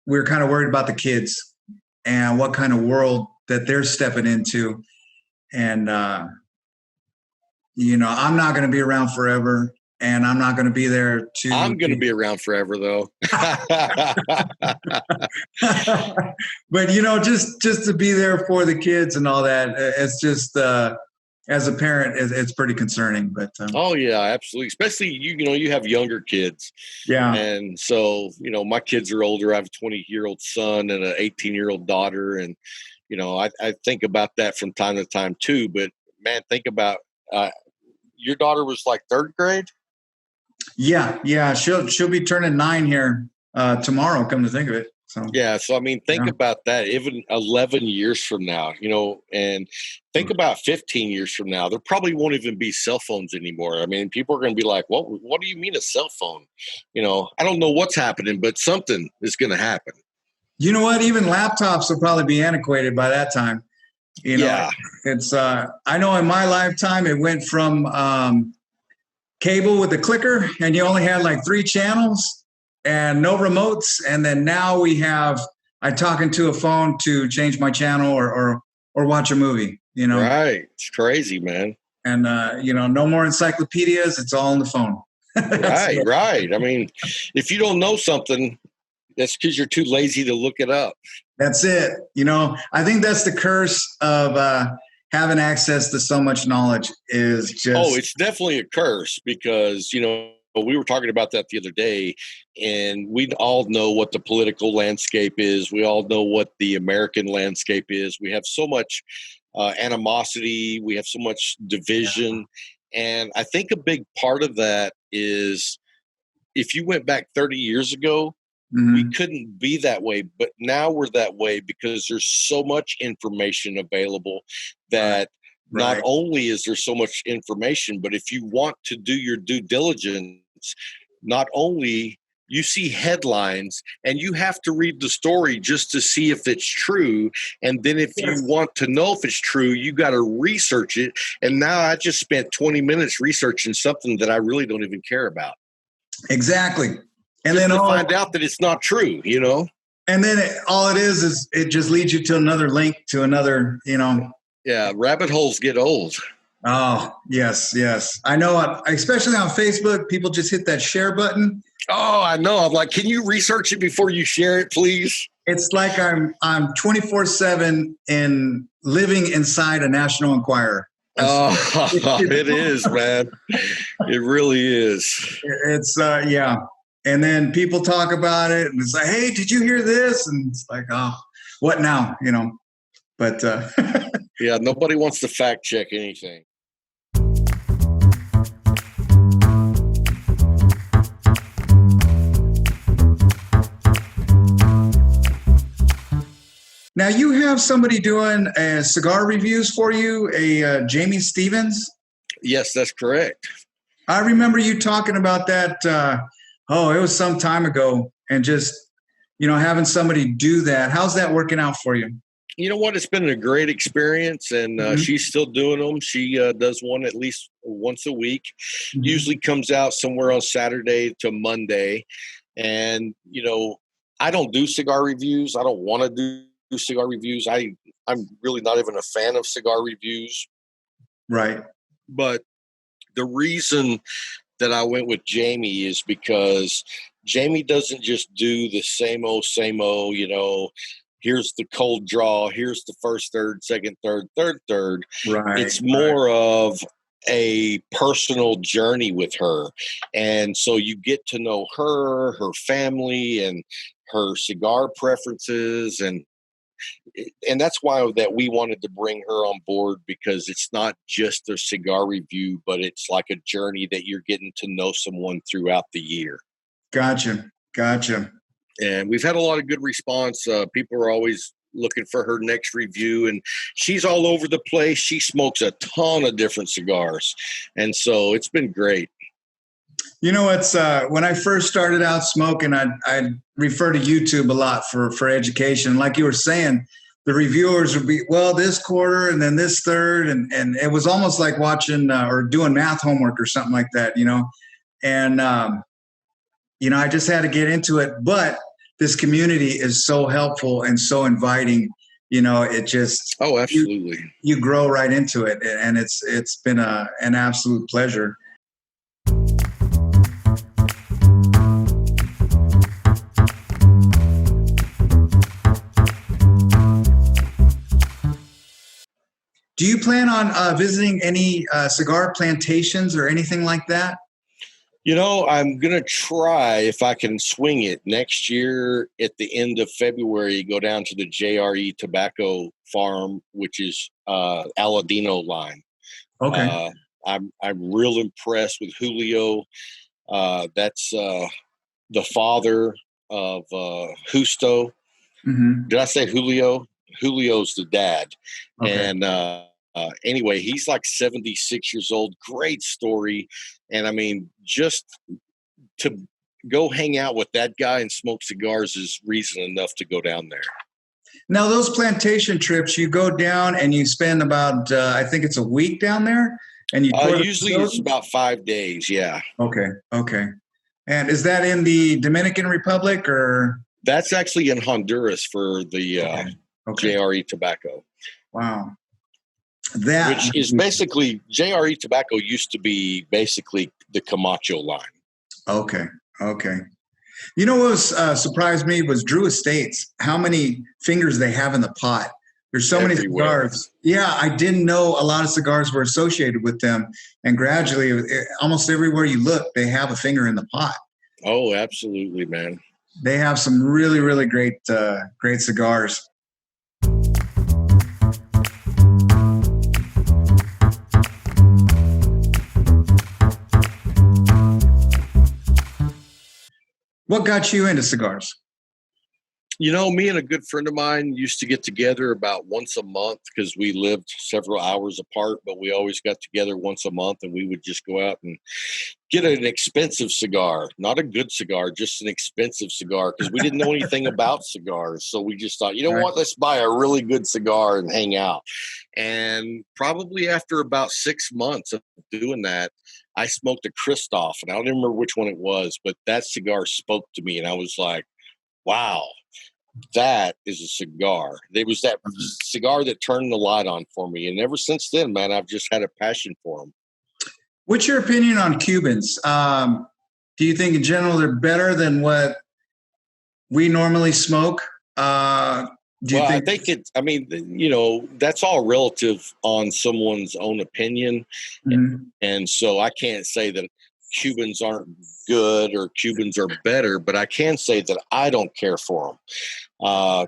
S1: we were kind of worried about the kids and what kind of world that they're stepping into. And, I'm not going to be around forever, and I'm not going to be there to.
S2: I'm going to be around forever, though.
S1: But, just to be there for the kids and all that, it's just, as a parent, it's pretty concerning. But
S2: oh, yeah, absolutely. Especially, you have younger kids.
S1: Yeah.
S2: And so, my kids are older. I have a 20-year-old son and an 18-year-old daughter. And, I think about that from time to time, too. But, man, think about your daughter was like third grade?
S1: Yeah. She'll be turning 9 here tomorrow, come to think of it. So
S2: yeah. So, I mean, think about that. Even 11 years from now, and think about 15 years from now, there probably won't even be cell phones anymore. I mean, people are going to be like, what do you mean a cell phone? I don't know what's happening, but something is going to happen.
S1: You know what? Even laptops will probably be antiquated by that time. It's I know in my lifetime, it went from cable with a clicker, and you only had like 3 channels and no remotes. And then now I talk into a phone to change my channel or watch a movie,
S2: Right. It's crazy, man.
S1: And, no more encyclopedias. It's all on the phone.
S2: Right. I mean, if you don't know something, that's because you're too lazy to look it up.
S1: That's it. I think that's the curse of having access to so much knowledge is just.
S2: Oh, it's definitely a curse because, we were talking about that the other day, and we all know what the political landscape is. We all know what the American landscape is. We have so much animosity. We have so much division. And I think a big part of that is if you went back 30 years ago, we couldn't be that way. But now we're that way because there's so much information available that not only is there so much information, but if you want to do your due diligence, not only you see headlines and you have to read the story just to see if it's true. And then if you want to know if it's true, you got to research it. And now I just spent 20 minutes researching something that I really don't even care about.
S1: Exactly. And
S2: just
S1: then
S2: to find out that it's not true,
S1: And then all it is it just leads you to another link to another,
S2: Yeah, rabbit holes get old.
S1: Oh, yes. I know, especially on Facebook, people just hit that share button.
S2: Oh, I know. I'm like, can you research it before you share it, please?
S1: It's like I'm 24/7 in living inside a National Enquirer.
S2: It is, man. It really is.
S1: It's yeah. And then people talk about it and it's like, hey, did you hear this? And it's like, oh, what now? But
S2: yeah, nobody wants to fact check anything.
S1: Now you have somebody doing cigar reviews for you, Jamie Stevens?
S2: Yes, that's correct.
S1: I remember you talking about that. It was some time ago, and just, having somebody do that. How's that working out for you?
S2: You know what? It's been a great experience, and she's still doing them. She does one at least once a week. Usually comes out somewhere on Saturday to Monday. And, I don't do cigar reviews. I don't want to do cigar reviews. I'm really not even a fan of cigar reviews.
S1: Right.
S2: But the reason that I went with Jamie is because Jamie doesn't just do the same old, here's the cold draw, here's the first third, second third, third.
S1: Right.
S2: It's more of a personal journey with her. And so you get to know her family, and her cigar preferences. And that's why that we wanted to bring her on board, because it's not just a cigar review, but it's like a journey that you're getting to know someone throughout the year.
S1: Gotcha.
S2: And we've had a lot of good response. People are always looking for her next review, and she's all over the place. She smokes a ton of different cigars, and so it's been great.
S1: It's when I first started out smoking, I'd refer to YouTube a lot for education. Like you were saying, the reviewers would be, well, this quarter and then this third, and it was almost like watching or doing math homework or something like that, and I just had to get into it. But this community is so helpful and so inviting. It just
S2: absolutely,
S1: you grow right into it, and it's been an absolute pleasure. Do you plan on visiting any cigar plantations or anything like that?
S2: I'm going to try, if I can swing it, next year at the end of February, go down to the JRE Tobacco Farm, which is Aladino line.
S1: Okay.
S2: I'm real impressed with Julio. That's the father of Justo.
S1: Mm-hmm.
S2: Did I say Julio? Julio's the dad.
S1: Okay.
S2: And anyway, he's like 76 years old. Great story. And I mean, just to go hang out with that guy and smoke cigars is reason enough to go down there.
S1: Now, those plantation trips, you go down and you spend about, I think it's a week down there? And you
S2: usually it's about 5 days, yeah.
S1: Okay. And is that in the Dominican Republic or?
S2: That's actually in Honduras for the JRE Tobacco.
S1: Wow.
S2: Which is basically, JRE Tobacco used to be basically the Camacho line.
S1: Okay. What surprised me was Drew Estates, how many fingers they have in the pot. There's so many cigars. Yeah, I didn't know a lot of cigars were associated with them. And gradually, almost everywhere you look, they have a finger in the pot.
S2: Oh, absolutely, man.
S1: They have some really, really great cigars. What got you into cigars?
S2: Me and a good friend of mine used to get together about once a month because we lived several hours apart, but we always got together once a month, and we would just go out and get an expensive cigar, not a good cigar, just an expensive cigar, because we didn't know anything about cigars. So we just thought, what, let's buy a really good cigar and hang out. And probably after about 6 months of doing that, I smoked a Christoph, and I don't even remember which one it was, but that cigar spoke to me, and I was like, wow, that is a cigar. There was that cigar that turned the light on for me. And ever since then, man, I've just had a passion for them.
S1: What's your opinion on Cubans? Do you think in general they're better than what we normally smoke? I
S2: think that's all relative on someone's own opinion.
S1: Mm-hmm. And
S2: so I can't say that Cubans aren't good or Cubans are better, but I can say that I don't care for them.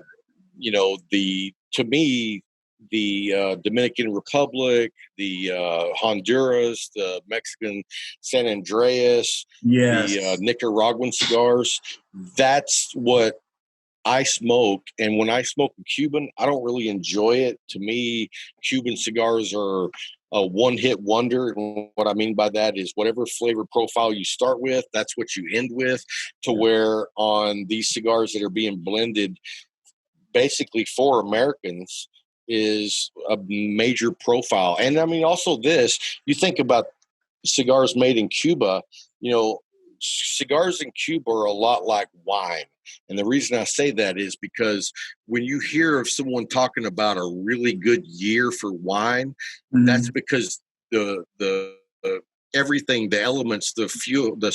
S2: To me, the Dominican Republic, the Honduras, the Mexican San Andreas, the Nicaraguan cigars, that's what I smoke. And when I smoke a Cuban, I don't really enjoy it. To me, Cuban cigars are a one-hit wonder. And what I mean by that is whatever flavor profile you start with, that's what you end with, to where on these cigars that are being blended, basically for Americans is a major profile. And I mean, also this, you think about cigars made in Cuba, cigars in Cuba are a lot like wine. And the reason I say that is because when you hear of someone talking about a really good year for wine, that's because the everything, the elements, the fuel, the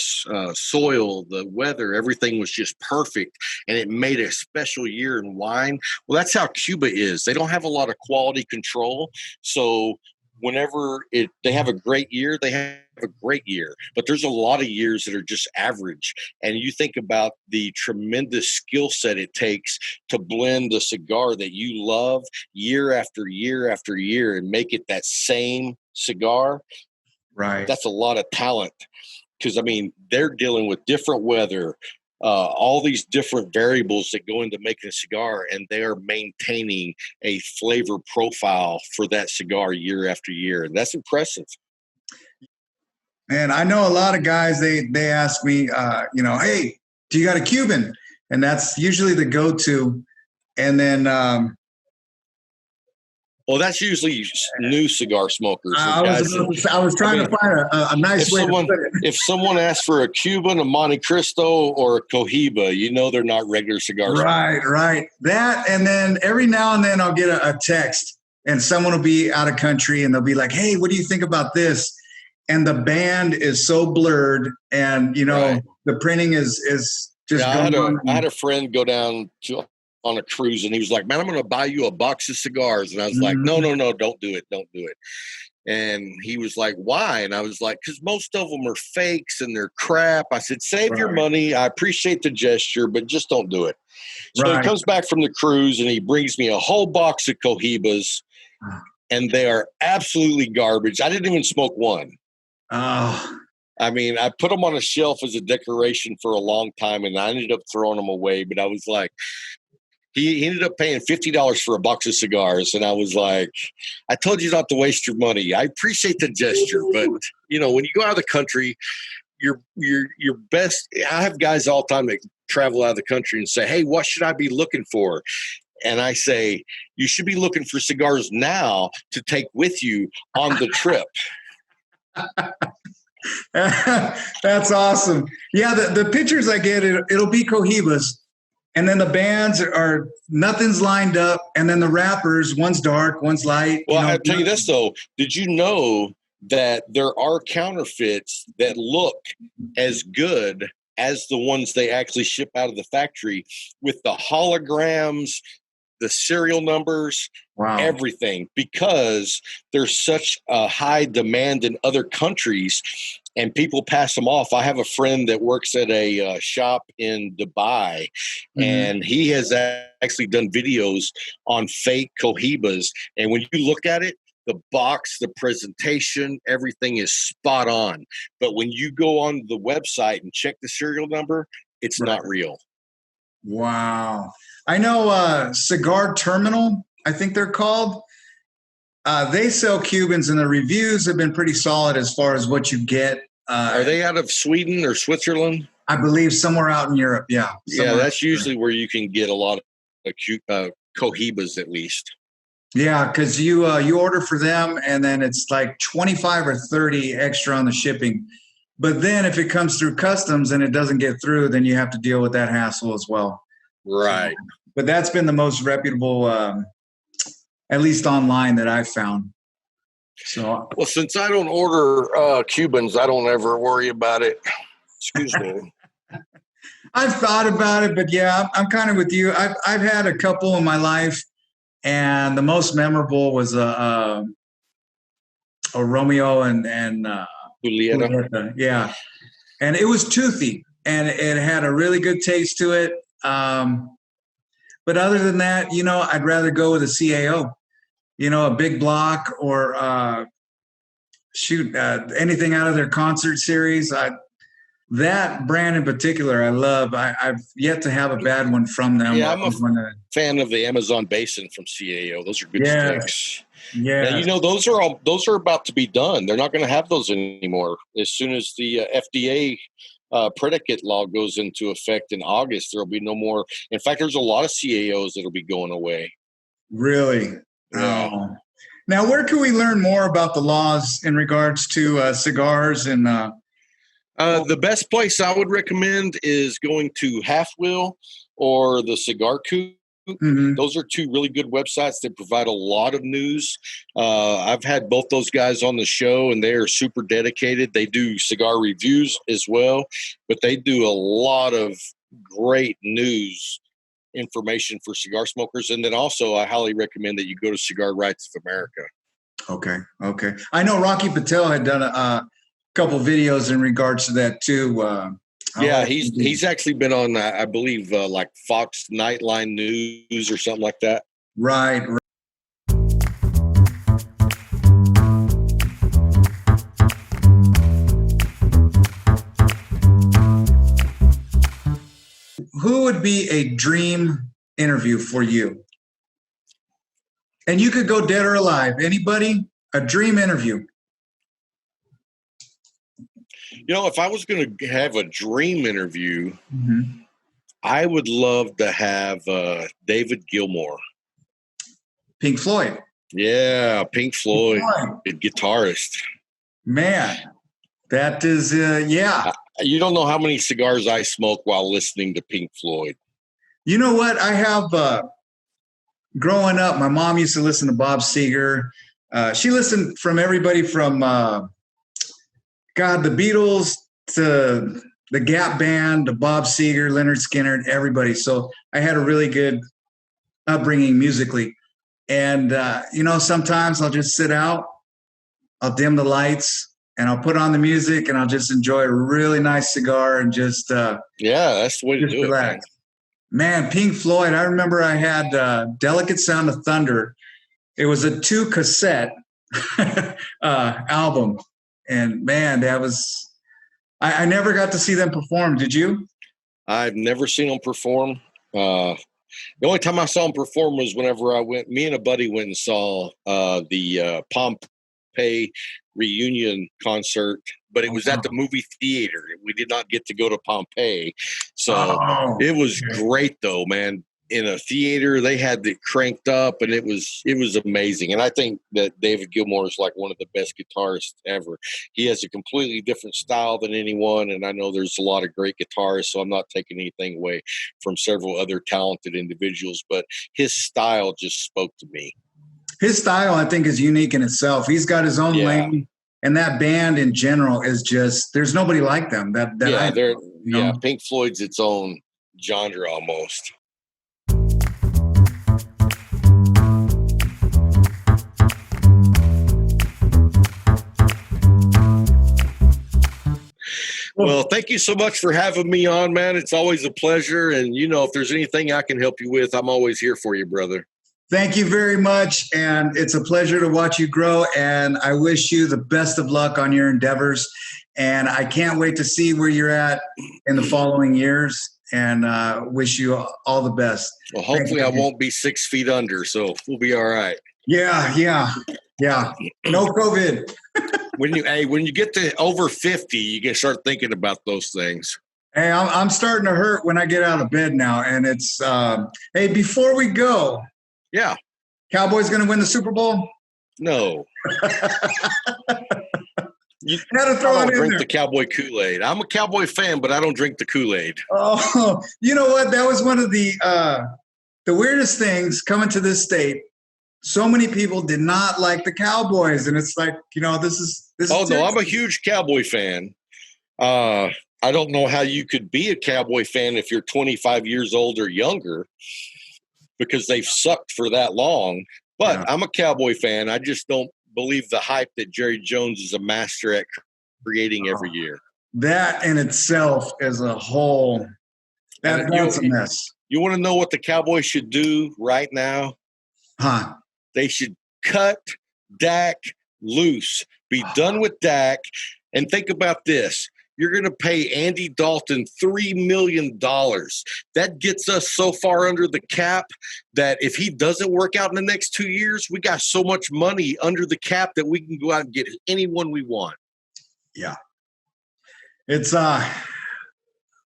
S2: soil, the weather, everything was just perfect, and it made a special year in wine. Well, that's how Cuba is. They don't have a lot of quality control, so whenever they have a great year, they have a great year. But there's a lot of years that are just average. And you think about the tremendous skill set it takes to blend a cigar that you love year after year after year and make it that same cigar.
S1: Right.
S2: That's a lot of talent, because, I mean, they're dealing with different weather, all these different variables that go into making a cigar, and they are maintaining a flavor profile for that cigar year after year. And that's impressive.
S1: And I know a lot of guys, they ask me, hey, do you got a Cuban? And that's usually the go-to. And then
S2: well, that's usually new cigar smokers.
S1: I was trying to find a nice way to put it.
S2: If someone asks for a Cuban, a Monte Cristo, or a Cohiba, they're not regular cigar smokers.
S1: Right. That, and then every now and then I'll get a text, and someone will be out of country, and they'll be like, hey, what do you think about this? And the band is so blurred, and, the printing is just going on.
S2: I had a friend go down on a cruise, and he was like, man, I'm going to buy you a box of cigars. And I was like, no, don't do it. And he was like, why? And I was like, because most of them are fakes and they're crap. I said, save your money. I appreciate the gesture, but just don't do it. So he comes back from the cruise, and he brings me a whole box of Cohibas, and they are absolutely garbage. I didn't even smoke one.
S1: Oh,
S2: I mean, I put them on a shelf as a decoration for a long time, and I ended up throwing them away. But I was like, he ended up paying $50 for a box of cigars. And I was like, I told you not to waste your money. I appreciate the gesture, but when you go out of the country, your best. I have guys all the time that travel out of the country and say, hey, what should I be looking for? And I say, you should be looking for cigars now to take with you on the trip.
S1: That's awesome. Yeah, the pictures I get, it'll be Cohibas, and then the bands are nothing's lined up, and then the wrappers, one's dark, one's light.
S2: Well, I'll tell you this though. Did you know that there are counterfeits that look as good as the ones they actually ship out of the factory, with the holograms, the serial numbers, everything, because there's such a high demand in other countries and people pass them off. I have a friend that works at a shop in Dubai, and he has actually done videos on fake Cohibas. And when you look at it, the box, the presentation, everything is spot on. But when you go on the website and check the serial number, it's not real.
S1: Wow. I know Cigar Terminal, I think they're called. They sell Cubans, and the reviews have been pretty solid as far as what you get.
S2: Are they out of Sweden or Switzerland?
S1: I believe somewhere out in Europe, yeah.
S2: Yeah, that's usually where you can get a lot of Cohibas at least.
S1: Yeah, because you order for them, and then it's like 25 or 30 extra on the shipping. But then if it comes through customs and it doesn't get through, then you have to deal with that hassle as well.
S2: Right.
S1: But that's been the most reputable, at least online, that I've found. So,
S2: well, since I don't order Cubans, I don't ever worry about it. Excuse me.
S1: I've thought about it, but yeah, I'm kind of with you. I've had a couple in my life, and the most memorable was a Romeo and
S2: Julieta.
S1: Yeah. And it was toothy, and it had a really good taste to it. But other than that, I'd rather go with a CAO, a big block, or anything out of their concert series. That brand in particular, I love. I've yet to have a bad one from them.
S2: Yeah, I'm a fan of the Amazon Basin from CAO. Those are good sticks.
S1: Yeah,
S2: and, those are about to be done. They're not going to have those anymore as soon as the FDA predicate law goes into effect in August, there'll be no more. In fact, there's a lot of CAOs that'll be going away.
S1: Really?
S2: Yeah.
S1: Oh. Now, where can we learn more about the laws in regards to cigars and?
S2: The best place I would recommend is going to Half Wheel or the Cigar Coop.
S1: Mm-hmm.
S2: Those are two really good websites that provide a lot of news. I've had both those guys on the show, and they are super dedicated. They do cigar reviews as well, but they do a lot of great news information for cigar smokers. And then also, I highly recommend that you go to Cigar Rights of America.
S1: Okay. I know Rocky Patel had done a couple videos in regards to that too.
S2: Yeah, he's actually been on, I believe, like Fox Nightline News or something like that.
S1: Right. Who would be a dream interview for you? And you could go dead or alive. Anybody? A dream interview.
S2: You know, if I was going to have a dream interview,
S1: Mm-hmm.
S2: I would love to have David Gilmour.
S1: Pink Floyd.
S2: Yeah, Pink Floyd, guitarist.
S1: Man, that is, yeah.
S2: You don't know how many cigars I smoke while listening to Pink Floyd.
S1: You know what? I have, growing up, my mom used to listen to Bob Seger. She listened from everybody from, the Beatles to the Gap Band to Bob Seger, Leonard Skinner, everybody. So I had a really good upbringing musically. And, sometimes I'll just sit out, I'll dim the lights, and I'll put on the music, and I'll just enjoy a really nice cigar and just
S2: that's the way to do
S1: relax.
S2: it.
S1: Man, Pink Floyd, I remember I had Delicate Sound of Thunder. It was a 2-cassette album. And, man, that was – I never got to see them perform. Did you?
S2: I've never seen them perform. The only time I saw them perform was whenever me and a buddy went and saw the Pompeii reunion concert, but it was at the movie theater. We did not get to go to Pompeii. So it was great, though, man. In a theater, they had it cranked up, and it was amazing. And I think that David Gilmour is like one of the best guitarists ever. He has a completely different style than anyone, and I know there's a lot of great guitarists, so I'm not taking anything away from several other talented individuals, but his style just spoke to me. His
S1: style, I think, is unique in itself. He's got his own lane, and that band in general is just – there's nobody like them.
S2: Pink Floyd's its own genre almost. Well, thank you so much for having me on, man. It's always a pleasure. And, if there's anything I can help you with, I'm always here for you, brother.
S1: Thank you very much. And it's a pleasure to watch you grow. And I wish you the best of luck on your endeavors. And I can't wait to see where you're at in the following years. And wish you all the best.
S2: Well, hopefully I won't be 6 feet under, so we'll be all right.
S1: Yeah. No COVID.
S2: When you get to over 50, you can start thinking about those things.
S1: Hey, I'm starting to hurt when I get out of bed now. And it's, hey, before we go.
S2: Yeah.
S1: Cowboys going to win the Super Bowl?
S2: No. You
S1: had to throw it in
S2: drink
S1: there.
S2: The Cowboy Kool-Aid. I'm a Cowboy fan, but I don't drink the Kool-Aid.
S1: Oh, you know what? That was one of the weirdest things coming to this state. So many people did not like the Cowboys, and it's like, this is.
S2: Oh no, I'm a huge Cowboy fan. I don't know how you could be a Cowboy fan if you're 25 years old or younger, because they've sucked for that long. But I'm a Cowboy fan. I just don't believe the hype that Jerry Jones is a master at creating every year.
S1: That in itself is a whole. That's a mess.
S2: You want to know what the Cowboys should do right now?
S1: Huh?
S2: They should cut Dak loose. Be done with Dak. And think about this. You're going to pay Andy Dalton $3 million. That gets us so far under the cap that if he doesn't work out in the next 2 years, we got so much money under the cap that we can go out and get anyone we want.
S1: Yeah. It's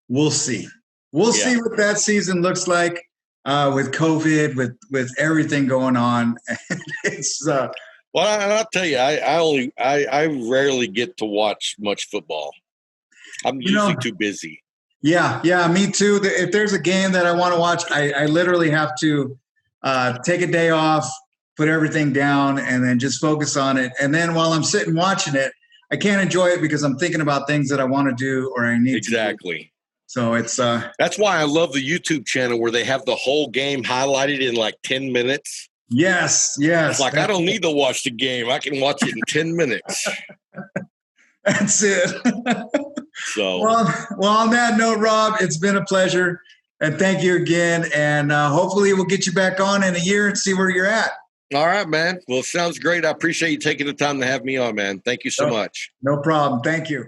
S1: we'll see. We'll see what that season looks like with COVID, with everything going on. It's
S2: well, I'll tell you, I rarely get to watch much football. I'm usually too busy.
S1: Yeah, me too. If there's a game that I want to watch, I literally have to take a day off, put everything down, and then just focus on it. And then while I'm sitting watching it, I can't enjoy it because I'm thinking about things that I want to do or I need to do. So it's
S2: that's why I love the YouTube channel where they have the whole game highlighted in like 10 minutes.
S1: Yes.
S2: It's like, I don't need to watch the game. I can watch it in 10 minutes.
S1: That's it.
S2: So,
S1: well, on that note, Rob, it's been a pleasure. And thank you again. And hopefully we'll get you back on in a year and see where you're at.
S2: All right, man. Well, sounds great. I appreciate you taking the time to have me on, man. Thank you so much.
S1: No problem. Thank you.